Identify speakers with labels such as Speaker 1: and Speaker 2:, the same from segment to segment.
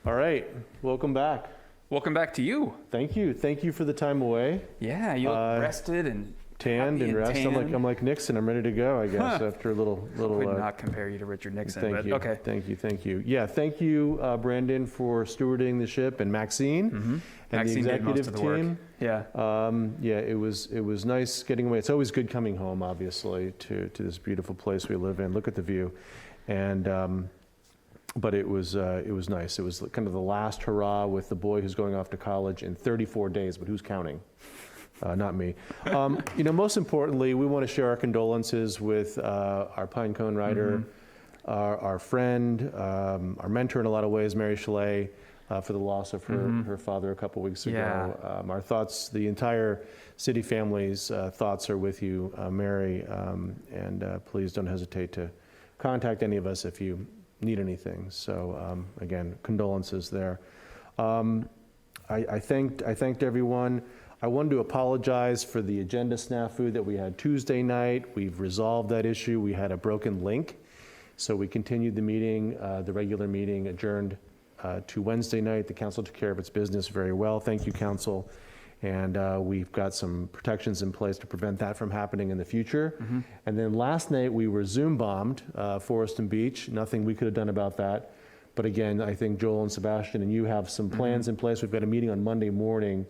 Speaker 1: All right, welcome back.
Speaker 2: Welcome back to you.
Speaker 1: Thank you. Thank you for the time away.
Speaker 2: Yeah, you look rested and
Speaker 1: Tanned
Speaker 2: happy
Speaker 1: and rested.
Speaker 2: tan.
Speaker 1: I'm like Nixon. I'm ready to go, I guess, after a little.
Speaker 2: Would not compare you to Richard Nixon,
Speaker 1: Thank
Speaker 2: but
Speaker 1: you.
Speaker 2: okay.
Speaker 1: Thank you. Yeah, thank you, Brandon, for stewarding the ship, and Maxine, and
Speaker 2: Maxine
Speaker 1: the
Speaker 2: did most
Speaker 1: executive
Speaker 2: of the work.
Speaker 1: team.
Speaker 2: Yeah.
Speaker 1: Yeah, it was nice getting away. It's always good coming home, obviously, to this beautiful place we live in. Look at the view, and but it was nice. It was kind of the last hurrah with the boy who's going off to college in 34 days, but who's counting? Not me. Most importantly, we want to share our condolences with our Pinecone writer, our friend, our mentor in a lot of ways, Mary Chalet, for the loss of her father a couple weeks ago.
Speaker 2: Yeah.
Speaker 1: Our thoughts, the entire city family's thoughts are with you, Mary, and please don't hesitate to contact any of us if you need anything. So again, condolences there. I thanked everyone. I wanted to apologize for the agenda snafu that we had Tuesday night. We've resolved that issue. We had a broken link, so we continued the meeting, the regular meeting adjourned to Wednesday night. The council took care of its business very well. Thank you, council. And we've got some protections in place to prevent that from happening in the future. And then last night we were Zoom bombed, Forest and Beach. Nothing we could have done about that. But again, I think Joel and Sebastian and you have some plans in place. We've got a meeting on Monday morning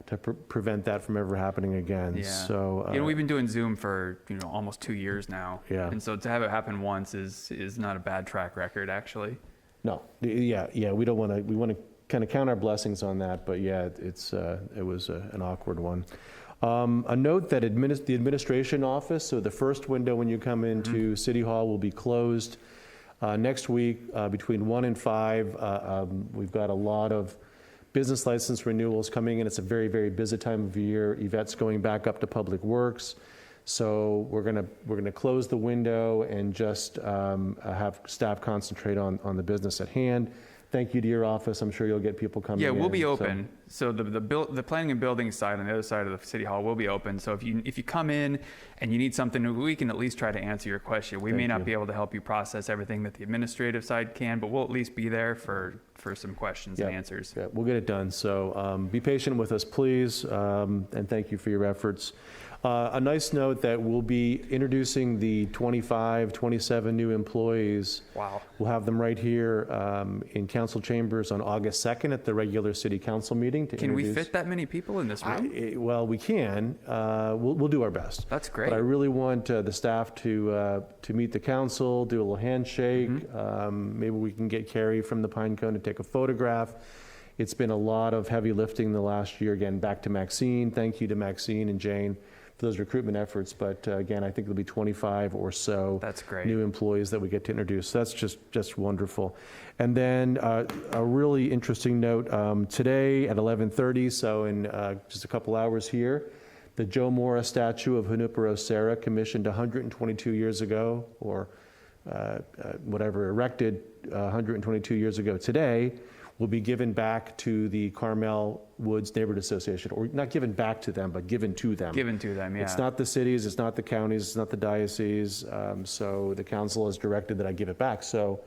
Speaker 1: to prevent that from ever happening again.
Speaker 2: Yeah.
Speaker 1: So
Speaker 2: we've been doing Zoom for almost 2 years now.
Speaker 1: Yeah.
Speaker 2: And so to have it happen once is not a bad track record, actually.
Speaker 1: No, yeah. We don't want to. We want to kind of count our blessings on that. But yeah, it was an awkward one. A note that the administration office, so the first window when you come into City Hall, will be closed. Next week, between 1 and 5, we've got a lot of business license renewals coming in. It's a very, very busy time of year. Yvette's going back up to Public Works. So we're gonna close the window and just have staff concentrate on the business at hand. Thank you to your office. I'm sure you'll get people coming in.
Speaker 2: Yeah, we'll be open. So the planning and building side on the other side of the City Hall will be open. So if you come in and you need something, we can at least try to answer your question. We may not be able to help you process everything that the administrative side can, but we'll at least be there for some questions and answers.
Speaker 1: Yeah, we'll get it done. So be patient with us, please, and thank you for your efforts. A nice note that we'll be introducing the 27 new employees.
Speaker 2: Wow. We'll
Speaker 1: have them right here in council chambers on August 2nd at the regular city council meeting.
Speaker 2: Can we fit that many people in this room?
Speaker 1: Well, we can. We'll do our best.
Speaker 2: That's great.
Speaker 1: But I really want the staff to meet the council, do a little handshake. Maybe we can get Carrie from the Pinecone to take a photograph. It's been a lot of heavy lifting the last year. Again, back to Maxine. Thank you to Maxine and Jane for those recruitment efforts. But again, I think there'll be 25 or so new employees that we get to introduce. So that's just wonderful. And then a really interesting note, today at 11:30, so in just a couple hours here, the Joe Mora statue of Junipero Serra, commissioned 122 years ago, or erected 122 years ago today, will be given back to the Carmel Woods Neighborhood Association, or not given back to them, but given to them.
Speaker 2: Given to them, yeah.
Speaker 1: It's not the cities, it's not the counties, it's not the diocese, so the council has directed that I give it back. So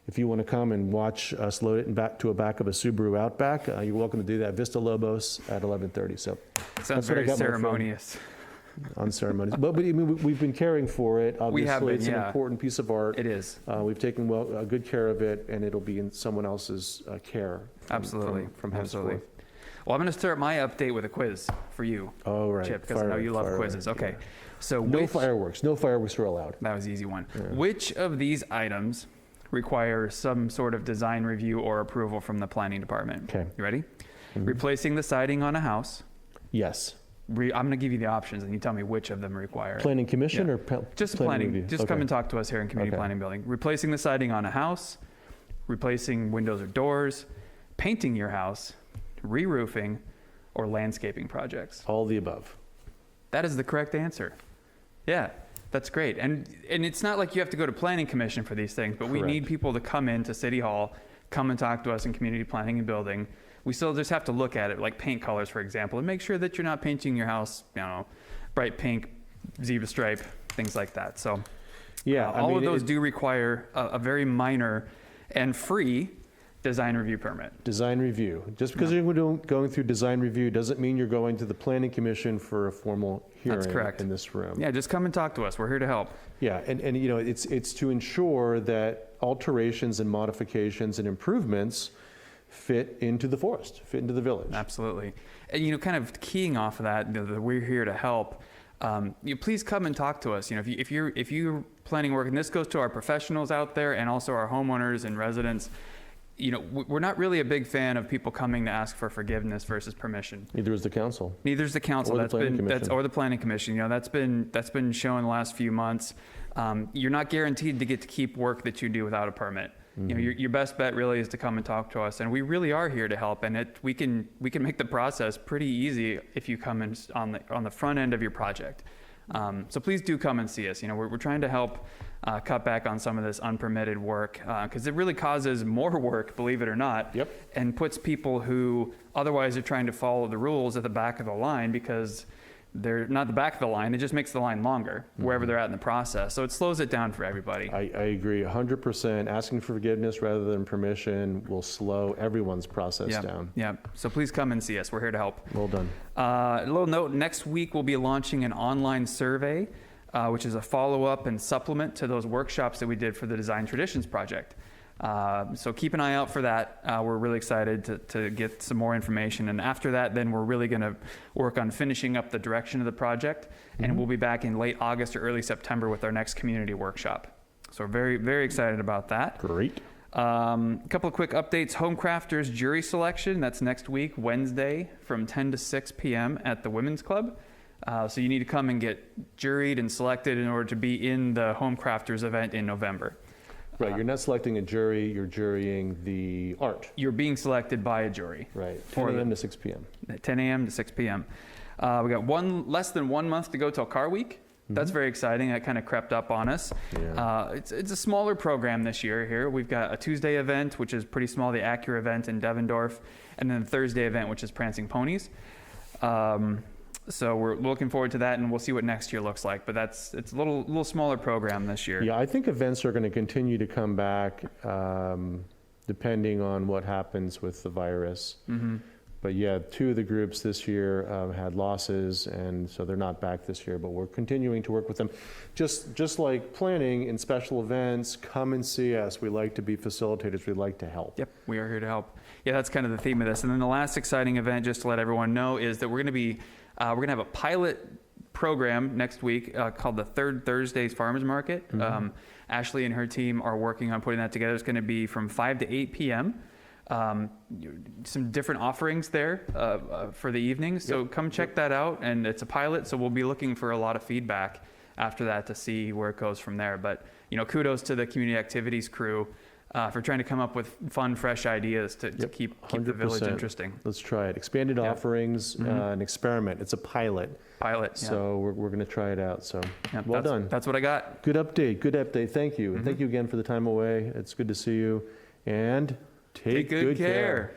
Speaker 1: if you want to come and watch us load it back to a back of a Subaru Outback, you're welcome to do that. Vista Lobos at 11:30. So
Speaker 2: sounds very ceremonious.
Speaker 1: On ceremonies, but we've been caring for it. Obviously,
Speaker 2: we have been,
Speaker 1: it's an important piece of art.
Speaker 2: It is.
Speaker 1: We've taken good care of it, and it'll be in someone else's care.
Speaker 2: Absolutely,
Speaker 1: from henceforth.
Speaker 2: Well, I'm going to start my update with a quiz for you.
Speaker 1: Oh, right.
Speaker 2: Chip, because I know you love quizzes. Okay.
Speaker 1: Yeah.
Speaker 2: So
Speaker 1: no fireworks are allowed.
Speaker 2: That was the easy one. Yeah. Which of these items require some sort of design review or approval from the planning department?
Speaker 1: Okay.
Speaker 2: You ready? Replacing the siding on a house.
Speaker 1: Yes.
Speaker 2: I'm going to give you the options, and you tell me which of them require it.
Speaker 1: Planning commission or
Speaker 2: just
Speaker 1: planning
Speaker 2: review? Just come and talk to us here in community planning building. Replacing the siding on a house, replacing windows or doors, painting your house, re-roofing, or landscaping projects.
Speaker 1: All the above.
Speaker 2: That is the correct answer. Yeah, that's great. And it's not like you have to go to planning commission for these things, but we need people to come into City Hall, come and talk to us in community planning and building. We still just have to look at it, like paint colors, for example, and make sure that you're not painting your house, bright pink, zebra stripe, things like that. So all of those do require a very minor and free design review permit.
Speaker 1: Design review. Just because you're going through design review doesn't mean you're going to the planning commission for a formal hearing.
Speaker 2: That's correct.
Speaker 1: In this room.
Speaker 2: Yeah, just come and talk to us. We're here to help.
Speaker 1: Yeah, and you know, it's to ensure that alterations and modifications and improvements fit into the forest, fit into the village.
Speaker 2: Absolutely. And, you know, kind of keying off of that, we're here to help. You please come and talk to us. You know, if you're planning work, and this goes to our professionals out there and also our homeowners and residents. You know, we're not really a big fan of people coming to ask for forgiveness versus permission.
Speaker 1: Neither is the council.
Speaker 2: Neither is the council.
Speaker 1: Or the planning commission.
Speaker 2: Or the planning commission. You know, that's been shown the last few months. You're not guaranteed to get to keep work that you do without a permit. You know, your best bet really is to come and talk to us, and we really are here to help. And we can make the process pretty easy if you come in on the front end of your project. So please do come and see us. You know, we're trying to help cut back on some of this unpermitted work because it really causes more work, believe it or not.
Speaker 1: Yep.
Speaker 2: And puts people who otherwise are trying to follow the rules at the back of the line because they're not the back of the line. It just makes the line longer wherever they're at in the process. So it slows it down for everybody.
Speaker 1: I agree 100%. Asking for forgiveness rather than permission will slow everyone's process down.
Speaker 2: Yeah. So please come and see us. We're here to help.
Speaker 1: Well done.
Speaker 2: A little note, next week we'll be launching an online survey, which is a follow-up and supplement to those workshops that we did for the Design Traditions Project. So keep an eye out for that. We're really excited to get some more information. And after that, then we're really going to work on finishing up the direction of the project. And we'll be back in late August or early September with our next community workshop. So we're very, very excited about that.
Speaker 1: Great.
Speaker 2: A couple of quick updates. Home Crafters jury selection. That's next week, Wednesday from 10 to 6 p.m. at the Women's Club. So you need to come and get juried and selected in order to be in the Home Crafters event in November.
Speaker 1: Right, you're not selecting a jury, you're jurying the art.
Speaker 2: You're being selected by a jury.
Speaker 1: Right, 10 a.m. to 6 p.m.
Speaker 2: 10 a.m. to 6 p.m. We got less than 1 month to go till Car Week. That's very exciting. That kind of crept up on us.
Speaker 1: Yeah.
Speaker 2: It's a smaller program this year here. We've got a Tuesday event, which is pretty small, the Acura event in Devendorf, and then a Thursday event, which is Prancing Ponies. So we're looking forward to that, and we'll see what next year looks like. But it's a little smaller program this year.
Speaker 1: Yeah, I think events are going to continue to come back depending on what happens with the virus. But yeah, 2 of the groups this year had losses, and so they're not back this year, but we're continuing to work with them. Just like planning and special events, come and see us. We like to be facilitators. We like to help.
Speaker 2: Yep, we are here to help. Yeah, that's kind of the theme of this. And then the last exciting event, just to let everyone know, is that we're going to have a pilot program next week called the Third Thursdays Farmers Market. Ashley and her team are working on putting that together. It's going to be from 5 to 8 p.m. Some different offerings there for the evening. So come check that out. And it's a pilot, so we'll be looking for a lot of feedback after that to see where it goes from there. But, you know, kudos to the community activities crew for trying to come up with fun, fresh ideas to keep the village interesting.
Speaker 1: Let's try it. Expanded offerings, an experiment. It's a pilot. So we're going to try it out. So well done.
Speaker 2: That's what I got.
Speaker 1: Good update. Thank you. And thank you again for the time away. It's good to see you. And take good care.